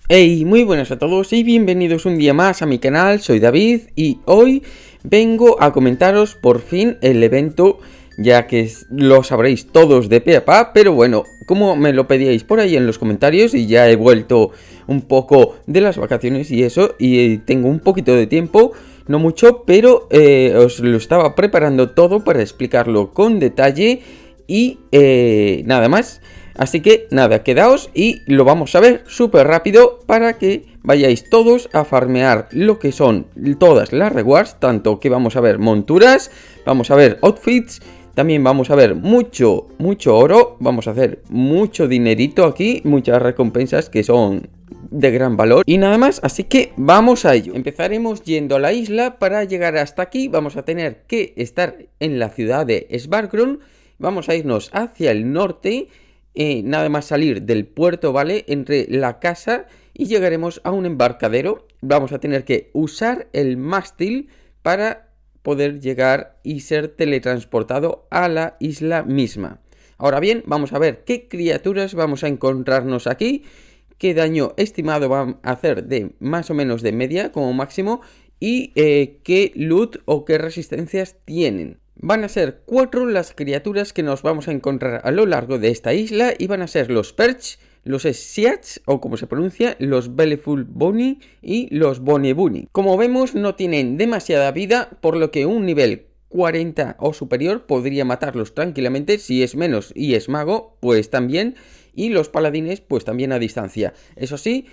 Hey, muy buenas a todos y bienvenidos un día más a mi canal, soy David y hoy vengo a comentaros por fin el evento, ya que lo sabréis todos de pe a pa, pero bueno, como me lo pedíais por ahí en los comentarios y ya he vuelto un poco de las vacaciones y eso, y tengo un poquito de tiempo, no mucho, pero os lo estaba preparando todo para explicarlo con detalle y nada más. Así que nada, quedaos y lo vamos a ver súper rápido para que vayáis todos a farmear lo que son todas las rewards, tanto que vamos a ver monturas, vamos a ver outfits, también vamos a ver mucho oro, vamos a hacer mucho dinerito aquí, muchas recompensas que son de gran valor y nada más, así que vamos a ello. Empezaremos yendo a la isla. Para llegar hasta aquí vamos a tener que estar en la ciudad de Svargrund, vamos a irnos hacia el norte. Nada más salir del puerto, ¿vale? Entre la casa y llegaremos a un embarcadero. Vamos a tener que usar el mástil para poder llegar y ser teletransportado a la isla misma. Ahora bien, vamos a ver qué criaturas vamos a encontrarnos aquí, qué daño estimado van a hacer de más o menos de media como máximo y qué loot o qué resistencias tienen. Van a ser 4 las criaturas que nos vamos a encontrar a lo largo de esta isla y van a ser los Perch, los Siats, o como se pronuncia, los Bellyful Bunny y los Bonnie Bunny. Como vemos, no tienen demasiada vida, por lo que un nivel 40 o superior podría matarlos tranquilamente. Si es menos y es mago, pues también. Y los paladines, pues también a distancia. Eso sí,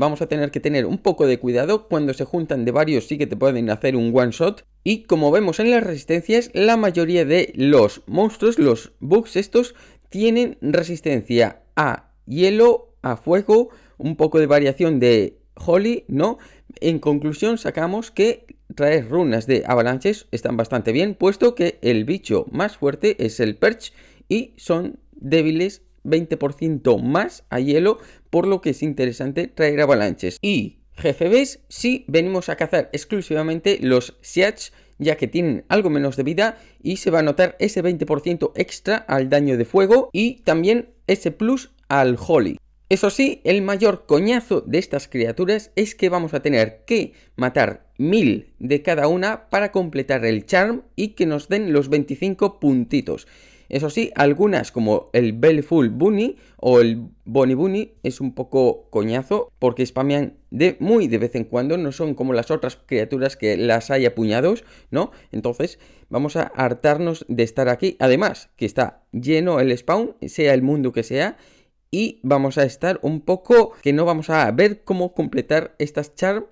vamos a tener que tener un poco de cuidado. Cuando se juntan de varios sí que te pueden hacer un one shot. Y como vemos en las resistencias, la mayoría de los monstruos, los bugs estos, tienen resistencia a hielo, a fuego, un poco de variación de holy, ¿no? En conclusión sacamos que traer runas de avalanches están bastante bien, puesto que el bicho más fuerte es el Perch y son débiles 20% más a hielo, por lo que es interesante traer avalanches. Y GFBs sí venimos a cazar exclusivamente los Siats, ya que tienen algo menos de vida y se va a notar ese 20% extra al daño de fuego y también ese plus al Holy. Eso sí, el mayor coñazo de estas criaturas es que vamos a tener que matar 1000 de cada una para completar el charm y que nos den los 25 puntitos. Eso sí, algunas como el Bellyful Bunny o el Bonnie Bunny es un poco coñazo porque spamean muy de vez en cuando, no son como las otras criaturas que las hay a puñados, ¿no? Entonces vamos a hartarnos de estar aquí, además que está lleno el spawn, sea el mundo que sea, y vamos a estar un poco que no vamos a ver cómo completar estas charm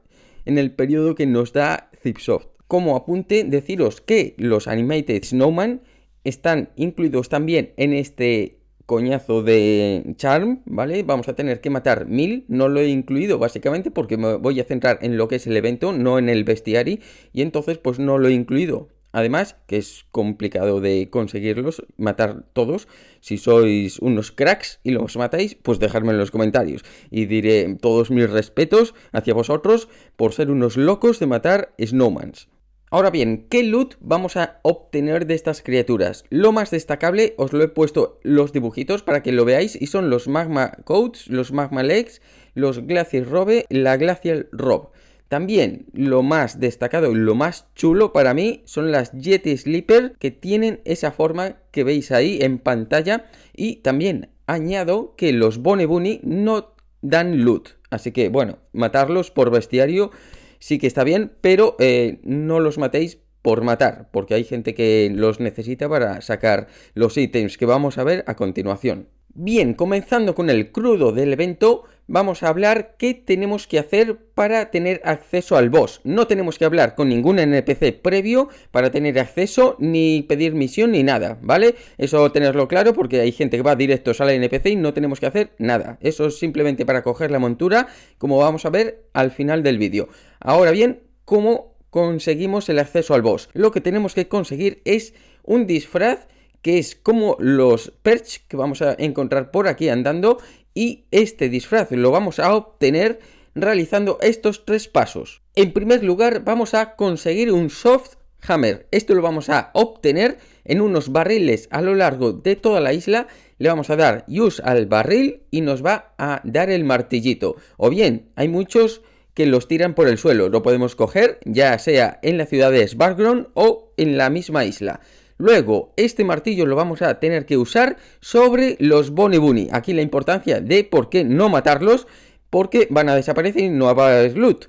en el periodo que nos da Zipsoft. Como apunte, deciros que los Animated Snowman están incluidos también en este coñazo de charm, ¿vale? Vamos a tener que matar 1000, no lo he incluido básicamente porque me voy a centrar en lo que es el evento, no en el bestiario, y entonces pues no lo he incluido. Además, que es complicado de conseguirlos, matar todos. Si sois unos cracks y los matáis, pues dejadme en los comentarios. Y diré todos mis respetos hacia vosotros por ser unos locos de matar Snowmans. Ahora bien, ¿qué loot vamos a obtener de estas criaturas? Lo más destacable, os lo he puesto los dibujitos para que lo veáis, y son los Magma Coats, los Magma Legs, los Glacial Robe, la Glacial Robe. También lo más destacado y lo más chulo para mí son las Yeti Sleeper, que tienen esa forma que veis ahí en pantalla. Y también añado que los Bonnie Bunny no dan loot, así que bueno, matarlos por bestiario sí que está bien, pero no los matéis por matar, porque hay gente que los necesita para sacar los ítems que vamos a ver a continuación. Bien, comenzando con el crudo del evento, vamos a hablar qué tenemos que hacer para tener acceso al boss. No tenemos que hablar con ningún NPC previo para tener acceso, ni pedir misión, ni nada, ¿vale? Eso tenerlo claro, porque hay gente que va directo a la NPC y no tenemos que hacer nada. Eso es simplemente para coger la montura, como vamos a ver al final del vídeo. Ahora bien, ¿cómo conseguimos el acceso al boss? Lo que tenemos que conseguir es un disfraz que es como los Perch que vamos a encontrar por aquí andando, y este disfraz lo vamos a obtener realizando estos 3 pasos. En primer lugar vamos a conseguir un Soft Hammer. Esto lo vamos a obtener en unos barriles a lo largo de toda la isla. Le vamos a dar use al barril y nos va a dar el martillito. O bien, hay muchos que los tiran por el suelo. Lo podemos coger ya sea en la ciudad de Svartgrund o en la misma isla. Luego, este martillo lo vamos a tener que usar sobre los Bonnie Bunny. Aquí la importancia de por qué no matarlos, porque van a desaparecer y no va a haber loot.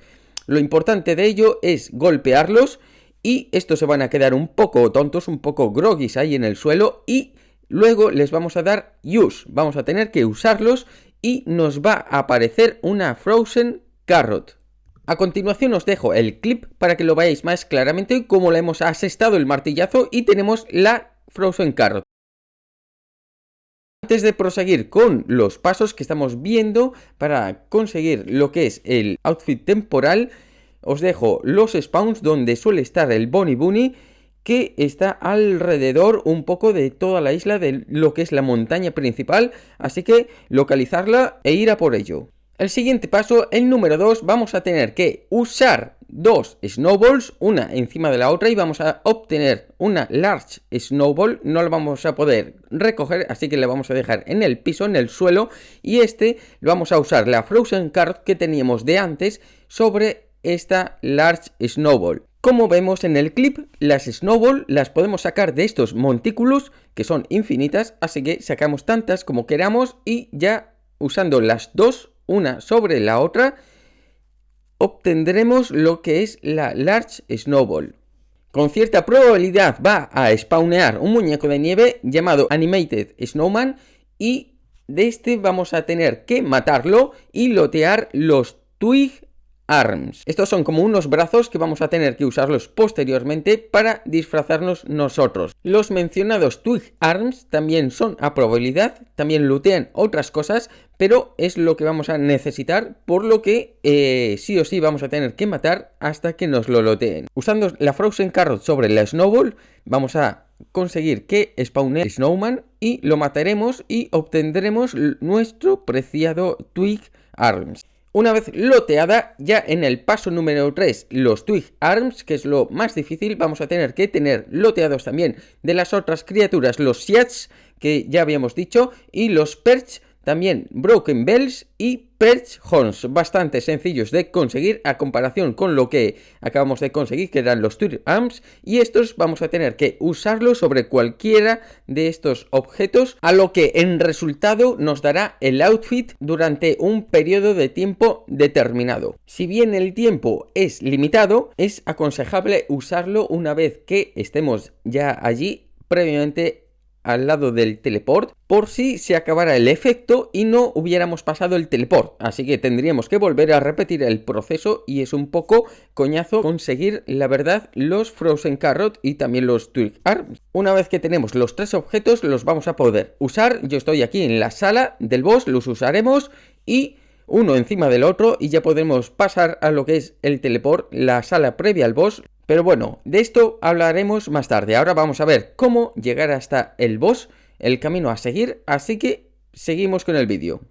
Lo importante de ello es golpearlos y estos se van a quedar un poco tontos, un poco groggies ahí en el suelo y luego les vamos a dar use. Vamos a tener que usarlos y nos va a aparecer una Frozen Carrot. A continuación os dejo el clip para que lo veáis más claramente cómo le hemos asestado el martillazo y tenemos la Frozen Carrot. Antes de proseguir con los pasos que estamos viendo para conseguir lo que es el outfit temporal, os dejo los spawns donde suele estar el Bonnie Bunny, que está alrededor un poco de toda la isla de lo que es la montaña principal, así que localizarla e ir a por ello. El siguiente paso, el número 2, vamos a tener que usar dos snowballs, una encima de la otra, y vamos a obtener una large snowball. No la vamos a poder recoger, así que la vamos a dejar en el piso, en el suelo, y lo vamos a usar la Frozen Carrot que teníamos de antes sobre esta large snowball. Como vemos en el clip, las snowball las podemos sacar de estos montículos que son infinitas, así que sacamos tantas como queramos y ya usando las dos, una sobre la otra, obtendremos lo que es la Large Snowball. Con cierta probabilidad va a spawnear un muñeco de nieve llamado Animated Snowman y de este vamos a tener que matarlo y lootear los Twig Arms. Estos son como unos brazos que vamos a tener que usarlos posteriormente para disfrazarnos nosotros. Los mencionados Twig Arms también son a probabilidad, también lootean otras cosas, pero es lo que vamos a necesitar, por lo que sí o sí vamos a tener que matar hasta que nos lo looteen. Usando la Frozen Carrot sobre la Snowball, vamos a conseguir que spawne Snowman y lo mataremos y obtendremos nuestro preciado Twig Arms. Una vez loteada, ya en el paso número 3, los Twig Arms, que es lo más difícil, vamos a tener que tener loteados también de las otras criaturas, los Siats, que ya habíamos dicho, y los Perch, también Broken Bells y Perch Horns, bastante sencillos de conseguir a comparación con lo que acabamos de conseguir, que eran los Twig Arms, y estos vamos a tener que usarlos sobre cualquiera de estos objetos, a lo que en resultado nos dará el outfit durante un periodo de tiempo determinado. Si bien el tiempo es limitado, es aconsejable usarlo una vez que estemos ya allí previamente al lado del teleport, por si se acabara el efecto y no hubiéramos pasado el teleport, así que tendríamos que volver a repetir el proceso y es un poco coñazo conseguir, la verdad, los Frozen Carrot y también los Twig Arms. Una vez que tenemos los tres objetos los vamos a poder usar. Yo estoy aquí en la sala del boss, los usaremos y uno encima del otro y ya podemos pasar a lo que es el teleport, la sala previa al boss. Pero bueno, de esto hablaremos más tarde. Ahora vamos a ver cómo llegar hasta el boss, el camino a seguir, así que seguimos con el vídeo.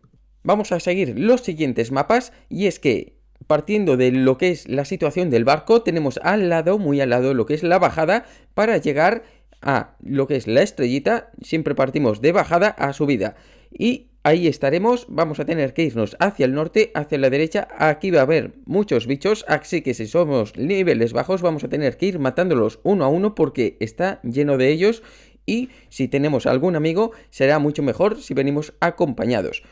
Vamos a seguir los siguientes mapas y es que partiendo de lo que es la situación del barco, tenemos al lado, muy al lado, lo que es la bajada para llegar a lo que es la estrellita. Siempre partimos de bajada a subida y ahí estaremos. Vamos a tener que irnos hacia el norte, hacia la derecha. Aquí va a haber muchos bichos, así que si somos niveles bajos vamos a tener que ir matándolos uno a uno porque está lleno de ellos. Y si tenemos algún amigo será mucho mejor si venimos acompañados.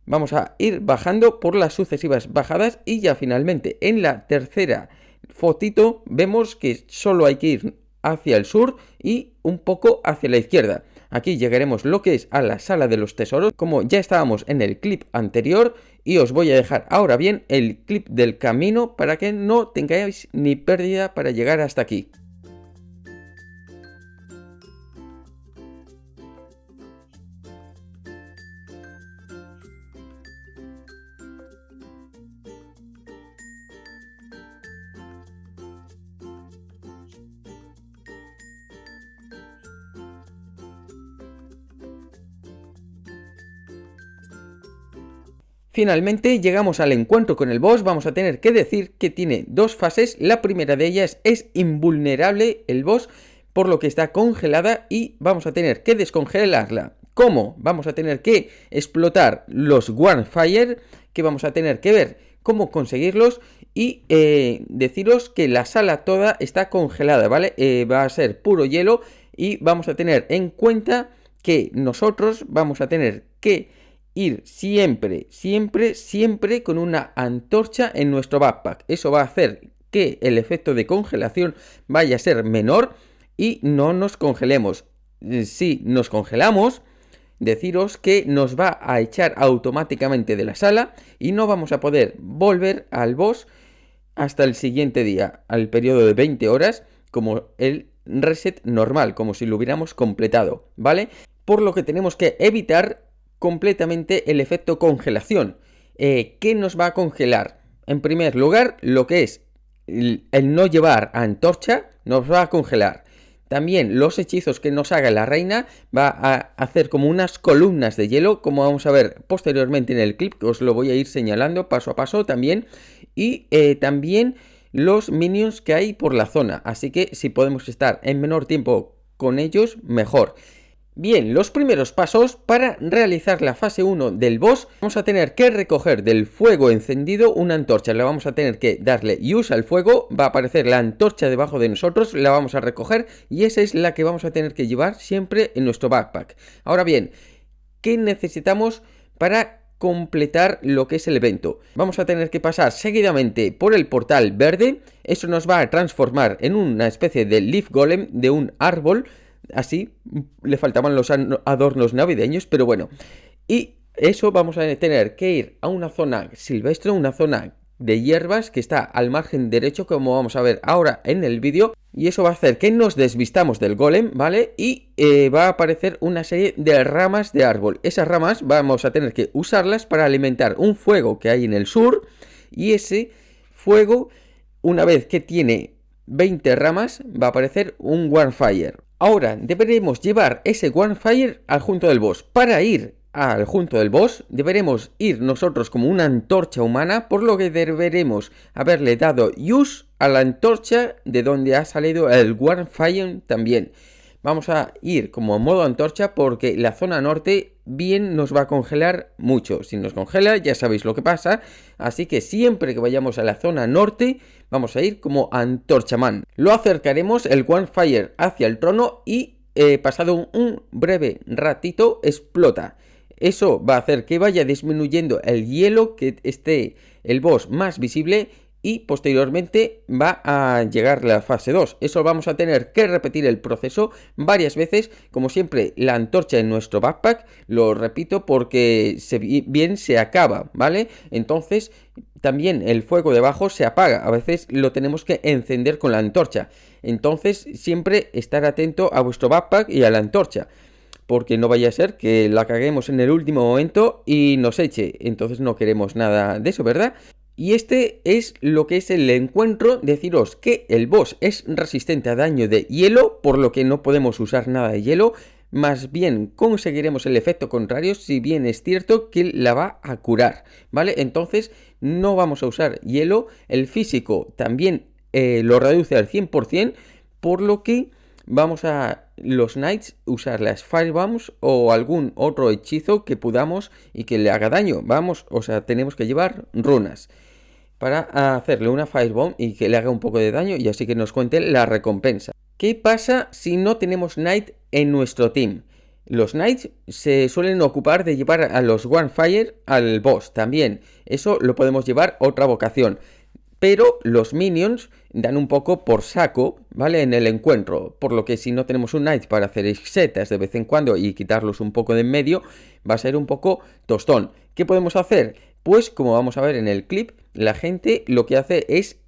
Vamos a ir bajando por las sucesivas bajadas y ya finalmente en la tercera fotito vemos que solo hay que ir hacia el sur y un poco hacia la izquierda. Aquí llegaremos lo que es a la sala de los tesoros, como ya estábamos en el clip anterior, y os voy a dejar ahora bien el clip del camino para que no tengáis ni pérdida para llegar hasta aquí. Finalmente llegamos al encuentro con el boss. Vamos a tener que decir que tiene dos fases. La primera de ellas es invulnerable el boss, por lo que está congelada y vamos a tener que descongelarla. ¿Cómo? Vamos a tener que explotar los Warfire, que vamos a tener que ver cómo conseguirlos y deciros que la sala toda está congelada, ¿vale? Va a ser puro hielo y vamos a tener en cuenta que nosotros vamos a tener que ir siempre con una antorcha en nuestro backpack. Eso va a hacer que el efecto de congelación vaya a ser menor y no nos congelemos. Si nos congelamos, deciros que nos va a echar automáticamente de la sala y no vamos a poder volver al boss hasta el siguiente día, al periodo de 20 horas, como el reset normal, como si lo hubiéramos completado, ¿vale? Por lo que tenemos que evitar completamente el efecto congelación. ¿Qué nos va a congelar? En primer lugar, lo que es el no llevar antorcha nos va a congelar. También los hechizos que nos haga la reina va a hacer como unas columnas de hielo, como vamos a ver posteriormente en el clip, que os lo voy a ir señalando paso a paso también. Y también los minions que hay por la zona, así que si podemos estar en menor tiempo con ellos, mejor. Bien, los primeros pasos para realizar la fase 1 del boss, vamos a tener que recoger del fuego encendido una antorcha, le vamos a tener que darle use al fuego, va a aparecer la antorcha debajo de nosotros, la vamos a recoger y esa es la que vamos a tener que llevar siempre en nuestro backpack. Ahora bien, ¿qué necesitamos para completar lo que es el evento? Vamos a tener que pasar seguidamente por el portal verde, eso nos va a transformar en una especie de leaf golem, de un árbol. Así, le faltaban los adornos navideños, pero bueno. Y eso vamos a tener que ir a una zona silvestre, una zona de hierbas que está al margen derecho, como vamos a ver ahora en el vídeo. Y eso va a hacer que nos desvistamos del golem, ¿vale? Y va a aparecer una serie de ramas de árbol. Esas ramas vamos a tener que usarlas para alimentar un fuego que hay en el sur. Y ese fuego, una vez que tiene 20 ramas, va a aparecer un Warfire. Ahora deberemos llevar ese Warfire al junto del boss. Para ir al junto del boss deberemos ir nosotros como una antorcha humana, por lo que deberemos haberle dado use a la antorcha de donde ha salido el Warfire también. Vamos a ir como modo antorcha porque la zona norte bien nos va a congelar mucho. Si nos congela ya sabéis lo que pasa. Así que siempre que vayamos a la zona norte vamos a ir como antorchaman. Lo acercaremos el Warfire hacia el trono y pasado un breve ratito explota. Eso va a hacer que vaya disminuyendo el hielo, que esté el boss más visible. Y posteriormente va a llegar la fase 2. Eso vamos a tener que repetir el proceso varias veces. Como siempre, la antorcha en nuestro backpack, lo repito porque bien se acaba, ¿vale? Entonces también el fuego debajo se apaga. A veces lo tenemos que encender con la antorcha. Entonces siempre estar atento a vuestro backpack y a la antorcha, porque no vaya a ser que la caguemos en el último momento y nos eche. Entonces no queremos nada de eso, ¿verdad? Y este es lo que es el encuentro. Deciros que el boss es resistente a daño de hielo, por lo que no podemos usar nada de hielo. Más bien conseguiremos el efecto contrario, si bien es cierto que la va a curar, ¿vale? Entonces no vamos a usar hielo. El físico también lo reduce al 100%, por lo que vamos a los Knights usar las Firebombs o algún otro hechizo que podamos y que le haga daño. Vamos, o sea, tenemos que llevar runas para hacerle una Firebomb y que le haga un poco de daño y así que nos cuente la recompensa. ¿Qué pasa si no tenemos Knight en nuestro team? Los Knights se suelen ocupar de llevar a los Warfire al boss también. Eso lo podemos llevar otra vocación. Pero los minions dan un poco por saco, ¿vale? En el encuentro. Por lo que si no tenemos un Knight para hacer setas de vez en cuando y quitarlos un poco de en medio, va a ser un poco tostón. ¿Qué podemos hacer? Pues como vamos a ver en el clip, la gente lo que hace es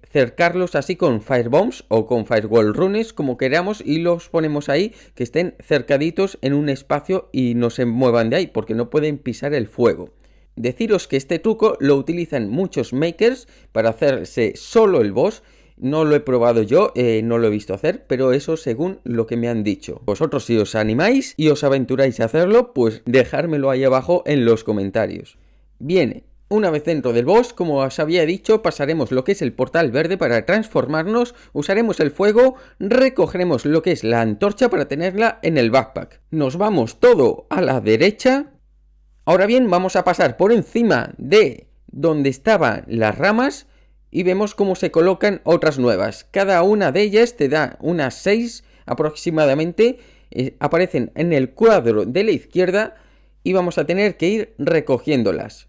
cercarlos así con Firebombs o con Firewall Runes, como queramos, y los ponemos ahí, que estén cercaditos en un espacio y no se muevan de ahí, porque no pueden pisar el fuego. Deciros que este truco lo utilizan muchos makers para hacerse solo el boss. No lo he probado yo, no lo he visto hacer, pero eso según lo que me han dicho. Vosotros si os animáis y os aventuráis a hacerlo, pues dejármelo ahí abajo en los comentarios. Bien, Una vez dentro del boss, como os había dicho, pasaremos lo que es el portal verde para transformarnos, usaremos el fuego, recogeremos lo que es la antorcha para tenerla en el backpack. Nos vamos todo a la derecha. Ahora bien, vamos a pasar por encima de donde estaban las ramas y vemos cómo se colocan otras nuevas. Cada una de ellas te da unas 6 aproximadamente, aparecen en el cuadro de la izquierda y vamos a tener que ir recogiéndolas.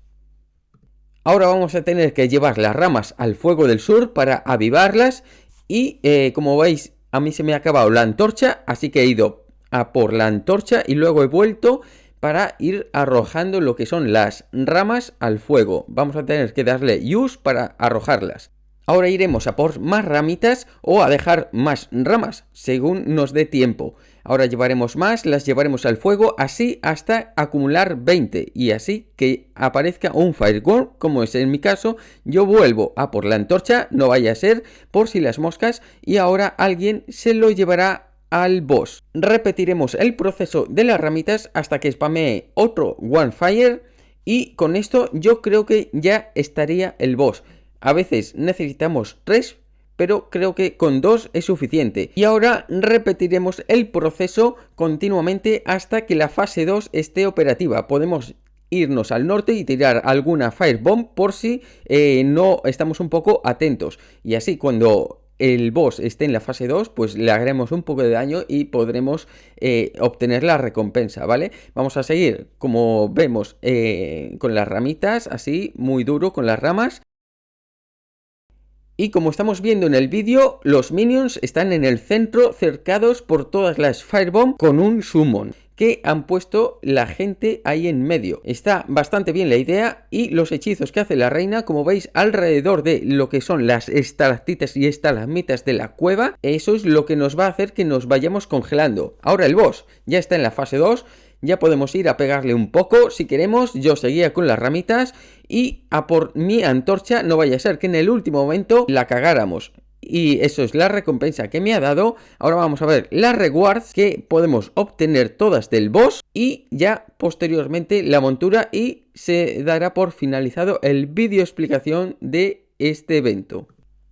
Ahora vamos a tener que llevar las ramas al fuego del sur para avivarlas y como veis a mí se me ha acabado la antorcha, así que he ido a por la antorcha y luego he vuelto para ir arrojando lo que son las ramas al fuego. Vamos a tener que darle use para arrojarlas. Ahora iremos a por más ramitas o a dejar más ramas, según nos dé tiempo. Ahora llevaremos más, las llevaremos al fuego, así hasta acumular 20. Y así que aparezca un fireworm, como es en mi caso, yo vuelvo a por la antorcha, no vaya a ser por si las moscas, y ahora alguien se lo llevará al boss. Repetiremos el proceso de las ramitas hasta que spamee otro one fire y con esto yo creo que ya estaría el boss. A veces necesitamos 3, pero creo que con 2 es suficiente. Y ahora repetiremos el proceso continuamente hasta que la fase 2 esté operativa. Podemos irnos al norte y tirar alguna firebomb por si no estamos un poco atentos. Y así cuando el boss esté en la fase 2, pues le haremos un poco de daño y podremos obtener la recompensa, ¿vale? Vamos a seguir, como vemos, con las ramitas, así, muy duro con las ramas. Y como estamos viendo en el vídeo, los minions están en el centro, cercados por todas las firebomb con un summon que han puesto la gente ahí en medio. Está bastante bien la idea y los hechizos que hace la reina, como veis, alrededor de lo que son las estalactitas y estalagmitas de la cueva, eso es lo que nos va a hacer que nos vayamos congelando. Ahora el boss ya está en la fase 2. Ya podemos ir a pegarle un poco si queremos. Yo seguía con las ramitas y a por mi antorcha, no vaya a ser que en el último momento la cagáramos. Y eso es la recompensa que me ha dado. Ahora vamos a ver las rewards que podemos obtener todas del boss y ya posteriormente la montura, y se dará por finalizado el vídeo explicación de este evento.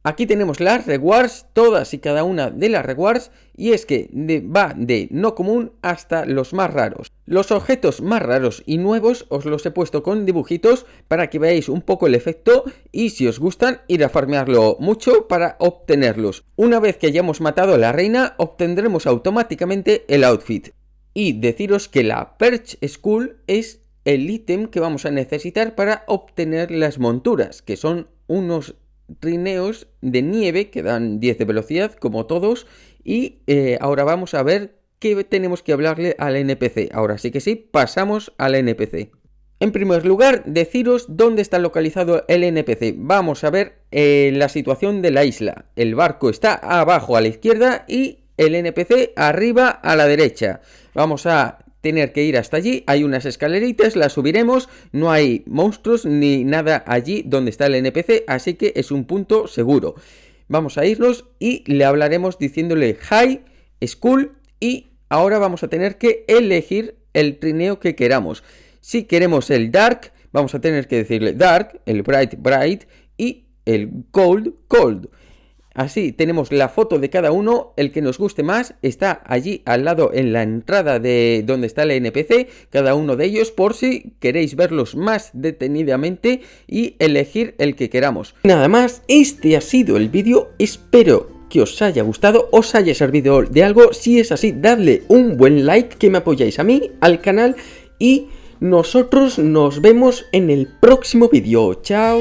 Aquí tenemos las rewards, todas y cada una de las rewards, y es que va de no común hasta los más raros. Los objetos más raros y nuevos os los he puesto con dibujitos para que veáis un poco el efecto y si os gustan ir a farmearlo mucho para obtenerlos. Una vez que hayamos matado a la reina obtendremos automáticamente el outfit. Y deciros que la Perch Skull es el ítem que vamos a necesitar para obtener las monturas, que son unos trineos de nieve que dan 10 de velocidad como todos. Y ahora vamos a ver qué tenemos que hablarle al NPC. Ahora sí que sí, pasamos al NPC. En primer lugar, deciros dónde está localizado el NPC. Vamos a ver la situación de la isla. El barco está abajo a la izquierda y el NPC arriba a la derecha. Vamos a tener que ir hasta allí, hay unas escaleritas, las subiremos, no hay monstruos ni nada allí donde está el NPC, así que es un punto seguro. Vamos a irnos y le hablaremos diciéndole hi, Skull, y ahora vamos a tener que elegir el trineo que queramos. Si queremos el Dark, vamos a tener que decirle Dark, el Bright, Bright, y el Cold, Cold. Así tenemos la foto de cada uno, el que nos guste más está allí al lado en la entrada de donde está el NPC, cada uno de ellos, por si queréis verlos más detenidamente y elegir el que queramos. Nada más, este ha sido el vídeo, espero que os haya gustado, os haya servido de algo. Si es así, dadle un buen like, que me apoyáis a mí, al canal, y nosotros nos vemos en el próximo vídeo. Chao.